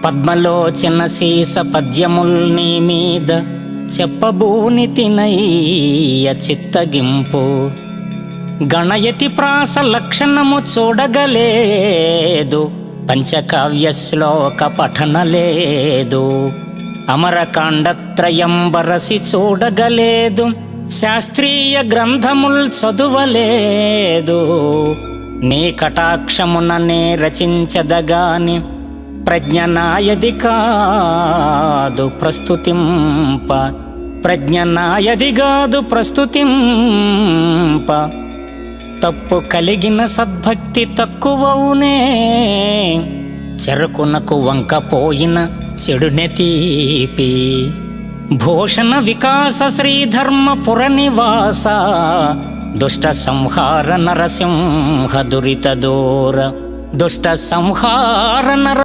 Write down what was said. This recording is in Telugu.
పద్మలోచన సీస పద్యముల్ నీ మీద చెప్పబూని తినయ్య చిత్తగింపు. గణయతి ప్రాస లక్షణము చూడగలేదు, పంచకావ్య శ్లోక పఠనలేదు. అమరకాండత్రయం బరసి చూడగలేదు, శాస్త్రీయ గ్రంథముల్ చదువలేదు. నీ కటాక్షముననే రచించదగాని ప్రజ్ఞ నాయది కాదు ప్రస్తుతింప. ప్రజ్ఞ నాయది కాదు ప్రస్తుతింప. తప్పు కలిగిన సద్భక్తి తక్కువవునే, చెరుకునకు వంకపోయిన చెడునె తీపి. భూషణ వికాస శ్రీధర్మపుర నివాస, దుష్ట సంహార నరసింహ దురిత దూర. దుష్ట సంహార నర